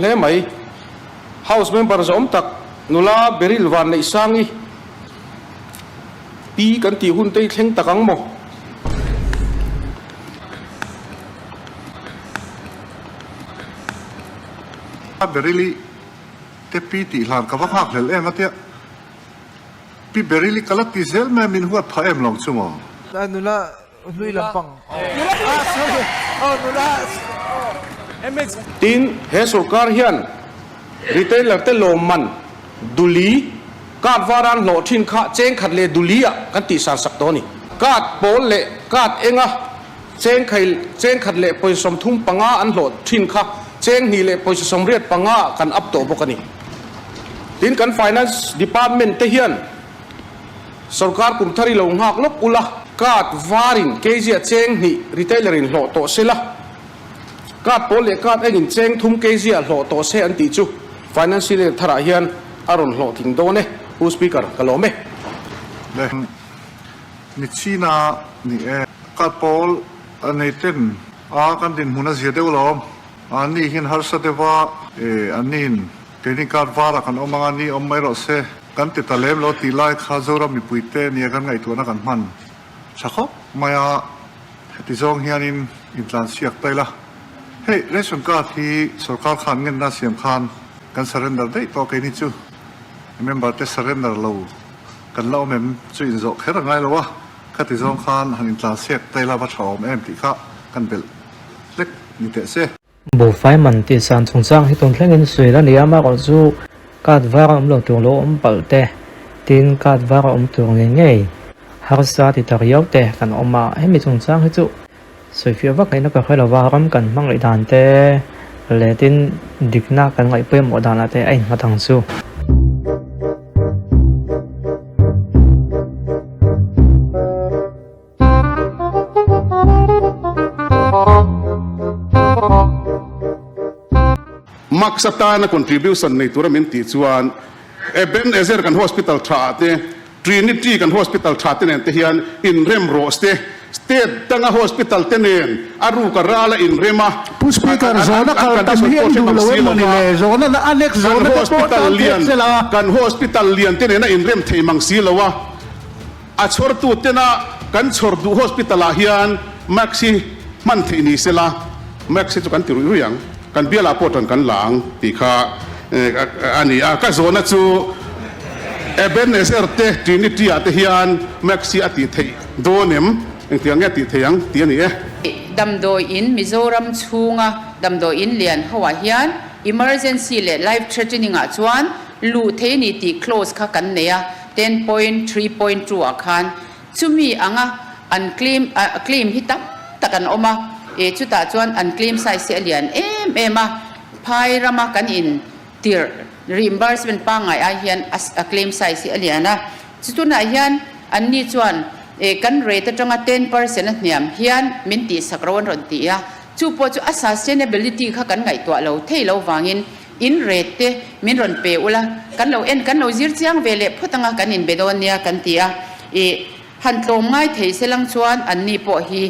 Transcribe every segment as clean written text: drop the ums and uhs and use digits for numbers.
เล่ไหม House Member สมตักนุลาเบริลวันในสังอีปีกันตีหุ่นเตยเข่งตะกังโมเบริลีเตปีตีหลานกับว่าพักเหลเอ็มมาเตะปีเบริลีกัลติเซลแม่มินหัวพาเอ็มลงชั่วโมงนุละลุยลำปังนุละทีนเฮสุการเฮียนรีเทลเลอร์เตลโลมันดุลีการวารันโหลทินข้าเจงขัดเลดุลีอ่ะกันติสารสักตัวนี่การโปลเล่การเองอ่ะเจงขัดเล่ปอยสมทุ่มปังอาอันโหลทินข้าเจงนี่เล่ปอยสมเรียดปังอากันอัพโตบกันนี่ทีนกัน Finance Department เทียนสรการกุมทาริลงหักลบอุละการวารินเกจิเจงนี่รีเทลเลอร์โหลโตเสละการโปลเล่การเองเจงทุ่มเกจิโหลโตเสอันติจู Financial ทาราเฮียนอารมณ์โหลทิ้งโดนเนี่ยผู้สปีกเกอร์กะโลเมเด็กนิชินานี่การโปลอันนี้เต้นกันดินมุนัสเยเดวลอมอันนี้หินฮาร์สเดวะอันนี้เทนิการวาระกันอมังอันนี้อมไม่รอเสกันติดตะเลมโลตีไลข้าโจรามีปุยเตนี่กันไงตัวนักกันมันสักครับมายาติจงเฮียนินอินทรานเสียกไปละเฮ้เรื่องการที่สุขการเงินน่าเสียมขันกัน surrender ได้ตัวแค่นี้จู่เมมเบอร์จะ surrender เรากันเราเมมจู่อินโซแค่ไหนแล้ววะข้าติจงขันหันอินทรานเสียกไปละบัชอมติข้ากันเบลเล็กนิเตเซ่บุฟไฟมันติดสารสงสารให้ตรงแค่เงินสวยแล้วเนี่ยมากกว่าจู่การว่าเราหลงตัวเราเปิดแต่ทีนการว่าเราตัวง่ายๆหากสาธิตเรียกแต่กันออกมาให้มีสงสารให้จู่สวยเฟี้ยวว่าไงนักข่าวเราว่าร่ำกันมั่งเลยด่านแต่เลตินดิกนากันไงเพิ่มหมดด่านแต่ไอ้มาทางสู้มักสตาร์นะ contribution ในตัวมันติดส่วนเบนเอเซอร์กัน hospital ทราเต Trinity กัน hospital ทราเตเนี่ยเทียนอินเรมโรสเตstate ตั้ง hospital เตเนี่ยอารูการาละอินเรมาผู้สปีกเกอร์โซนกันทำเฮียนดูเลยมันนี่โซนนั้นอันเล็กโซนนั้น hospital เลียนกัน hospital เลียนเตเนี่ยนะอินเรมเทมังซีละวะอัชอร์ตูเตนะกันชอร์ดู hospital เฮียนแม็กซี่มันเทนิสละแม็กซี่จุกันติรุยยังกันเบียร์ลาปอตันกันหลังตีข้าอันนี้ก็โซนจูเบนเนเซอร์เตทรินิตี้อัตเฮียนแม็กซี่อัติเทยโดนิมเตียงเงี้ยติเทียงเตียนี่ดำโดยอินมิโซรัมชูงะดำโดยอินเลียนหัวเฮียน emergency เล life threatening อ่ะจวนลูเทนิตี close ค่ะกันเนี่ย 10.3.2 อาคารชุมีอ่ะอันคลีมฮิตับตะกันออกมาชุดตาจวนอันคลีมไซส์เลียนมาพายรามากันอินตีreimbursement ปังไงเฮียนคลีมไซส์เลียนนะชุดนั้นเฮียนอันนี้จวนกันเรทจัง10%เนี่ยเฮียนมินตีสักรวันรอนตีจูปจู sustainability ค่ะกันไงตัวเราเทเราวางินอินเรทเตมินรอนเปอุละกันเรากันเราจิรเจียงเวเลพุตังกันอินเบดอนเนี่ยกันตีหันตรงง่ายเทเสลังชวนอันนี้พอฮี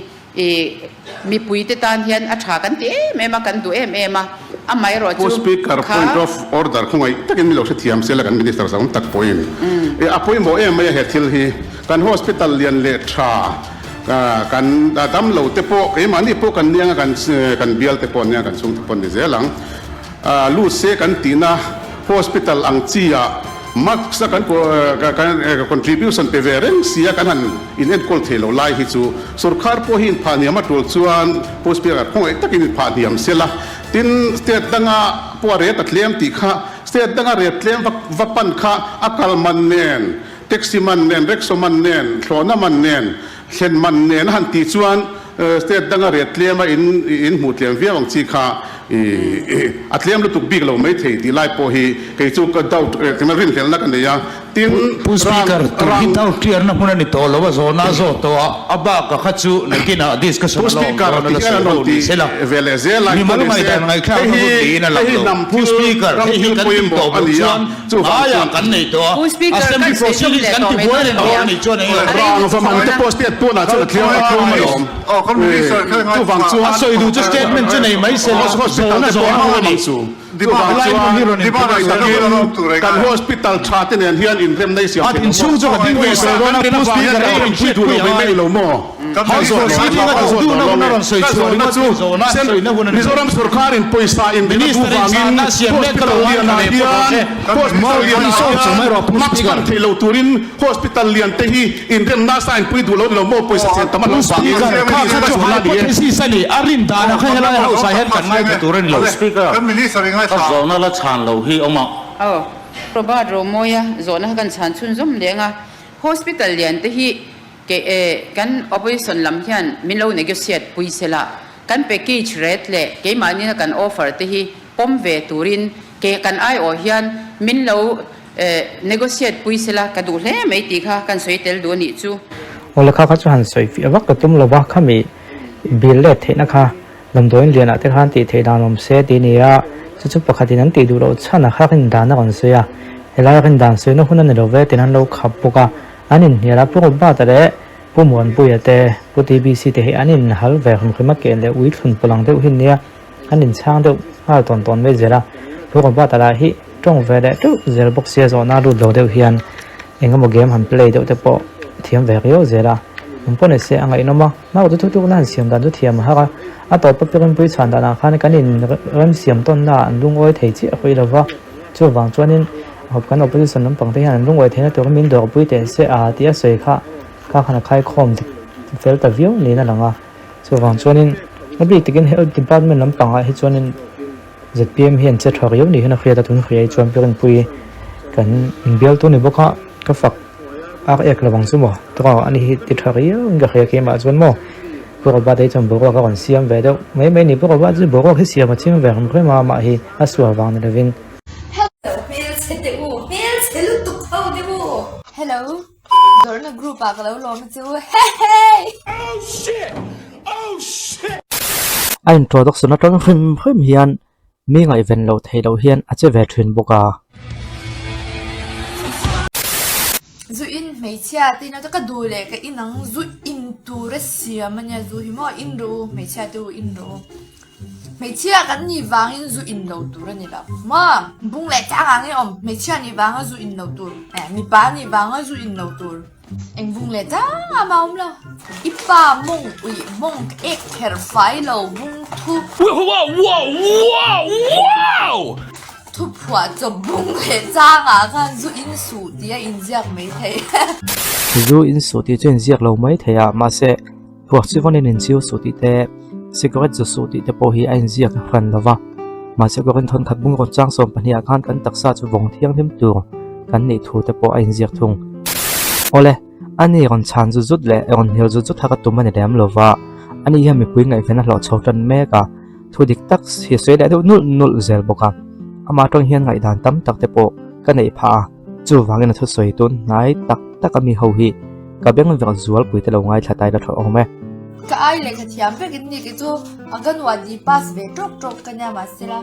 มีปุยเตตานเฮียนอัฐากันตีมากันตัวมาไม่รอจู speaker point of order คงไอ้ตักมีเราเสียมเสียละกันminister สังตักปอยนี่ปอยโมไม่เหตุที่กัน hospital เรียนเลทรากันดำเราเตปโอมันนี่พวกกันเนี่ยกันเบียลเตปอนเนี่ยกันส่งเตปอนนี่เสียหลังลูเซกันตีนะ hospital อังจีอะมักสักกันcontribution ไปเวรเสียกันหันอินเอ็นคอลเทลไล่ฮิจูสุรคาร์พอหินพานิยมาตัวชวนโพสเปียร์คงไอ้ตักอินพานิยมเสียละตินสเตตดังพวกเรตัดเลี้ยมตีข้าสเตตดังเรตเลี้ยมวัปันข้าอักลมันเนนเท็กซี่มันเนนเร็กซ์มันเนนโคลนามันเนนเชนมันเนนหันตีชวนสเตตดังเรตเลี้ยมอินหูเลี้ยมเวียวังจีข้าอัตเลี้ยมลุตุบิกเราไม่เทดีไล่พอฮีเคยจูก็ดาวที่มันริมเห็นนักกันเนี่ยทีมผู้สปีกเกอร์ตัวที่ดาวเทียนนะพวกนั้นนี่ตัวเราว่าโซน่าโซตัวอับบ้ากับขัดจูนักกินอ่ะดิสก็สผู้สปีกเกอร์ที่นั่นนดีเวลเซลมีมันไม่ได้ไงข้าวมันดีนั่นแหละผู้สปีกเกอร์ที่กันติดตัวบุญชวนอย่างกันนี่ตัวผู้สปีกเกอร์กันสิ่งที่กันติดบัวเลยนี่ชวนนี่รองสมันจะโพสต์เตียตัวน่ะจะเที่ยวให้เขาไม่ยอมเขาไม่ได้สอนเขาจูฟังจู所以ดูจะ statement จะไหนไม่เสร็จแล้วก็โซน่าโซน่านี่ di ba kan hospital chat nen hian in rem nei siam at in chung cho ka ding we so ron a plus speaker a in pui du lo mai lo mo how so city na ko du na na ron soi chu na chu na soi na hun Mizoram sarkar in poisa in minister in na siam le ka lo na hian hospital lian so so mai ro plus speaker kan thelo turin hospital lian te hi in rem na sa in pui du lo mo poisa chen taman lo speaker ka sa chu la di si sani arin da na kha hela ho sa hen kan ngai ka turin lo kan minister ngai sa zona la chan lo hi oma Proba Romoya zona kan chan chun zum lenga hospital lian te hi ke kan opposition lam hian min lo negotiate puisela kan package rate le ke mani na kan offer te hi pom ve turin ke kan ai o hian min lo negotiate puisela ka du hle mai ti kha kan soitel do ni chu ola kha chu han soi fi awak ka tum lo ba khami bil le the na kha lamdoin lian ate khan ti the danom se ti ni ya chu pakhatin an ti du ro chana kha kin dana kon se ya helai kin dan se no hunan lo ve tin han lo khap puka anin yara pu ba ta re pu mon pu ya te pu tbc te he anin hal ve khum khima ke le ui thun pulang de hin nia anin chang de ha ton ton ve zera pu ba ta la hi tong ve de tu zer box se zo na ru lo de hian engamo game han play de te po thiam ve yo zera pone se angai no ma na u tu nan siam dan tu thiam ha a to pa perin pui chan da na khan kanin rem siam ton na an lung oi thei chi a khoi lawa chu wang chuanin hop kan opposition lam pang te han lung oi theina to min dor pui te se a tia sei kha ka khana khai khom fel ta view ni na langa chu wang chuanin abi tikin health department lam pang a hi chuanin zpm hian che thor yo ni hena khria ta thun khria chuan perin pui kan inbial tu ni boka ka fak ak ek lawang sumo to ani hi ti thari nga khia ke ma chon mo ko ba dei chom bo ko kon siam ve do mai ni bo ba ju bo ko hi siam chim ve kham khoi ma hi aswa wang na vin hello dorna group ak lo lo chu hey a introduction atang khim hian mi ngai ven lo thei lo hian a che ve thrin boka zu in mei chia tin na ka du le ka inang zu in tu re sia manya zu hi mo in ro mei chia tu in ro mei chia kan ni wang in zu in lo tu ra ni la ma bung le cha ngang om mei chia ni wang zu in lo tu mi pa ni wang zu in lo tu anh bung le cha ma om lo ipa mong ui mong ek her fai lo bung thu wow thu phwa cho bung le cha nga kan zu in su dia in jak mai thei zu in su ti chen ziak lo mai theya ma se puak chi vonin in chiu su ti te secret zu su ti te po hi ain ziak khan lawa ma se ko kan thon khat bung ko chang som pania khan kan taksa chu wong thiang them tu kan ni thu te po ain ziak thung ole ani ron chan zu zut le ron hil zu zut thaka tumani dam lova ani ya mi pui ngai fena lo chhotan me ka thu dik tak hi se da nul zel boka ama tong hian ngai dan tam tak te po ka nei pha chu wangin thu soi tun nai tak ami ho hi ka beng ver zual pui te lo ngai thlatai da tho ome ka ai le ka thiam pe kin ni ke chu agan wa di pass ve trok ka nya ma sela